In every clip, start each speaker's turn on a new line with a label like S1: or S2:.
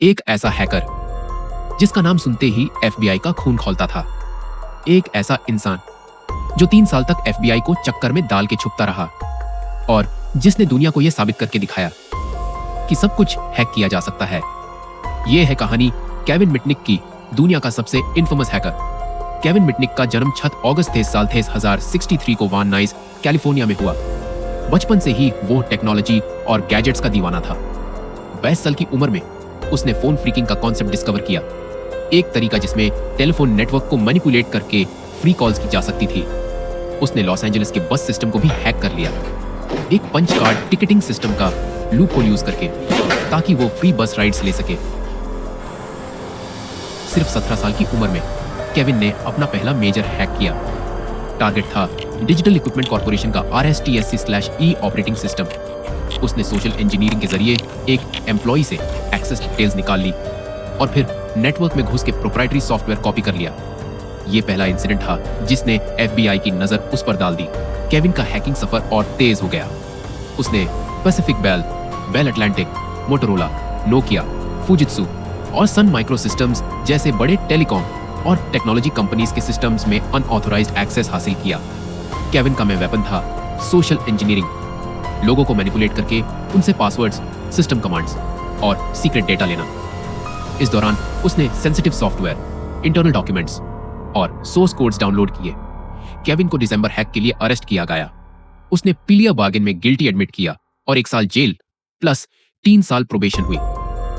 S1: एक ऐसा हैकर जिसका नाम सुनते ही एफबीआई का खून खौलता था। एक ऐसा इंसान जो 3 साल तक एफबीआई को चक्कर में डाल के छुपता रहा और जिसने दुनिया को यह साबित करके दिखाया कि सब कुछ हैक किया जा सकता है। यह है कहानी केविन मिटनिक की, दुनिया का सबसे इन्फेमस हैकर। केविन मिटनिक का जन्म 6 अगस्त 1063 को वान नाइस, कैलिफोर्निया में हुआ। बचपन से ही वो टेक्नोलॉजी और गैजेट्स का दीवाना था। 22 साल की उम्र में उसने फोन फ्रीकिंग का कॉन्सेप्ट डिस्कवर किया, एक तरीका जिसमें टेलीफोन नेटवर्क को मैनिपुलेट करके फ्री कॉल्स की जा सकती थी। उसने लॉस एंजलिस के बस सिस्टम को भी हैक कर लिया, एक पंच कार्ड टिकटिंग सिस्टम का लूप होल यूज करके, ताकि वो फ्री बस राइड्स ले सके। सिर्फ 17 साल की उम्र में केविन ने अपना पहला मेजर हैक किया। टारगेट था डिजिटल इक्विपमेंट कॉर्पोरेशन का RSTSC/E ऑपरेटिंग सिस्टम। उसने सोशल इंजीनियरिंग के जरिए एक एम्प्लॉई से एक्सेस डिटेल्स निकाल ली और फिर नेटवर्क में घुस के प्रोप्राइटरी सॉफ्टवेयर कॉपी कर लिया। यह पहला इंसिडेंट था जिसने एफबीआई की नजर उस पर डाल दी। केविन का हैकिंग सफर और तेज हो गया। उसने Pacific Bell Atlantic, Motorola, Nokia, Fujitsu और सन माइक्रो सिस्टम्स जैसे बड़े टेलीकॉम और टेक्नोलॉजी कंपनीज के सिस्टम्स में अनऑथोराइज्ड एक्सेस हासिल किया। केविन का में वेपन था सोशल इंजीनियरिंग, लोगों को मैनिपुलेट करके उनसे पासवर्ड्स, सिस्टम कमांड्स और सीक्रेट डेटा लेना। इस दौरान उसने सेंसिटिव सॉफ्टवेयर, इंटरनल डॉक्यूमेंट्स और सोर्स कोड्स डाउनलोड किए। केविन को दिसंबर हैक के लिए अरेस्ट किया गया। उसने प्लिया बार्गेन में गिल्टी एडमिट किया और 1 साल जेल प्लस 3 साल प्रोबेशन हुई।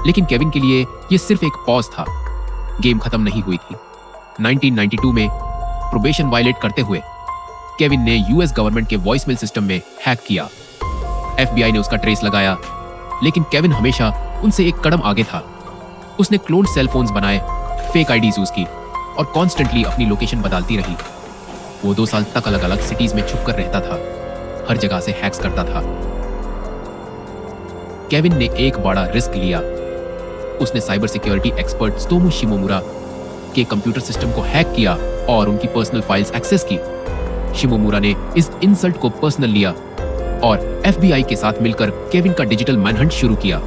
S1: लेकिन केविन के लिए यह सिर्फ एक पॉज था, गेम खत्म नहीं हुई थी। 1992 में प्रोबेशन वायलेट करते हुए केविन ने यूएस गवर्नमेंट के वॉइसमेल सिस्टम में हैक किया। एफबीआई ने उसका ट्रेस लगाया, लेकिन केविन हमेशा उनसे एक कदम आगे था। उसने क्लोन सेल फोन्स बनाए, फेक आईडीज यूज की और कॉन्स्टेंटली अपनी लोकेशन बदलती रही। वो 2 साल तक अलग अलग सिटीज में छुपकर रहता था, हर जगह से हैक्स करता था। केविन ने एक बड़ा रिस्क लिया। उसने साइबर सिक्योरिटी एक्सपर्ट त्सुतोमु शिमोमुरा के कंप्यूटर सिस्टम को हैक किया और उनकी पर्सनल फाइल्स एक्सेस की। शिमोमुरा ने इस इंसल्ट को पर्सनल लिया और एफबीआई के साथ मिलकर केविन का डिजिटल मैनहंट शुरू किया।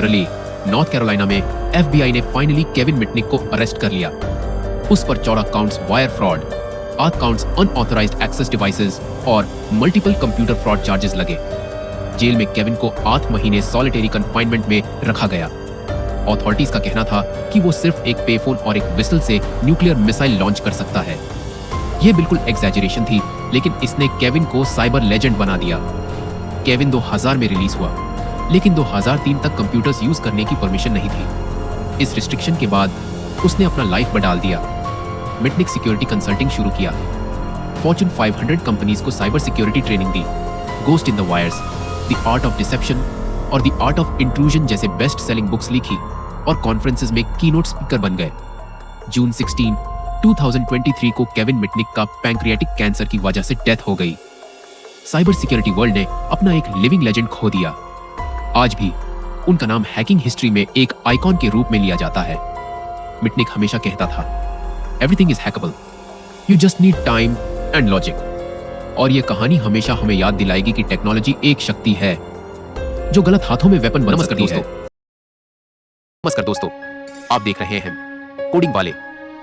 S1: रली, नॉर्थ कैरोलिना में एफबीआई ने फाइनली केविन मिटनिक को अरेस्ट कर लिया। उस पर 14 counts wire fraud, 8 counts unauthorised access devices और मल्टीपल कंप्यूटर फ्रॉड चार्जेस लगे। जेल में केविन को 8 महीने सॉलिटरी कन्फाइनमेंट में रखा गया। अथॉरिटीज का कहना था कि वो सिर्फ एक पेफोन और एक विसल से न्यूक्लियर मिसाइल लॉन्च कर सकता है। यह बिल्कुल एग्जैजरेशन थी, लेकिन इसने केविन को साइबर लेजेंड बना दिया। केविन 2000 में रिलीज हुआ, लेकिन 2003 तक कंप्यूटर्स यूज करने की परमिशन नहीं थी। इस रिस्ट्रिक्शन के बाद उसने अपना लाइफ बदल दिया। मिटनिक सिक्योरिटी कंसल्टिंग शुरू किया, फॉर्च्यून 500 कंपनीज को cyber security training the, ghost in the wires, the art of deception और द आर्ट ऑफ इंट्रूजन जैसे बेस्ट सेलिंग बुक्स लिखी और कॉन्फ्रेंसेस में कीनोट स्पीकर बन गए। जून 16, 2023 को केविन मिटनिक का पैंक्रियाटिक कैंसर की वजह से डेथ हो गई। साइबर सिक्योरिटी वर्ल्ड ने अपना एक लिविंग लेजेंड खो दिया। आज भी उनका नाम हैकिंग हिस्ट्री में एक आइकॉन के रूप में लिया जाता है। मिटनिक हमेशा कहता था, everything is hackable, you just need time and logic. और यह कहानी हमेशा हमें याद दिलाएगी कि टेक्नोलॉजी एक शक्ति है जो गलत हाथों में वेपन बन सकती है। नमस्कार दोस्तों, आप देख रहे हैं कोडिंग वाले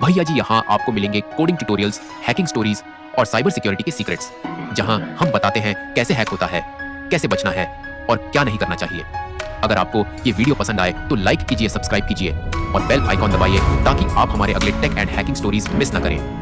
S1: भैया जी। यहाँ आपको मिलेंगे कोडिंग ट्यूटोरियल्स, हैकिंग स्टोरीज और साइबर सिक्योरिटी के सीक्रेट्स, जहां हम बताते हैं कैसे हैक होता है, कैसे बचना है और क्या नहीं करना चाहिए। अगर आपको ये वीडियो पसंद आए तो लाइक कीजिए, सब्सक्राइब कीजिए और बेल आइकॉन दबाइए ताकि आप हमारे अगले tech and hacking stories miss ना करें।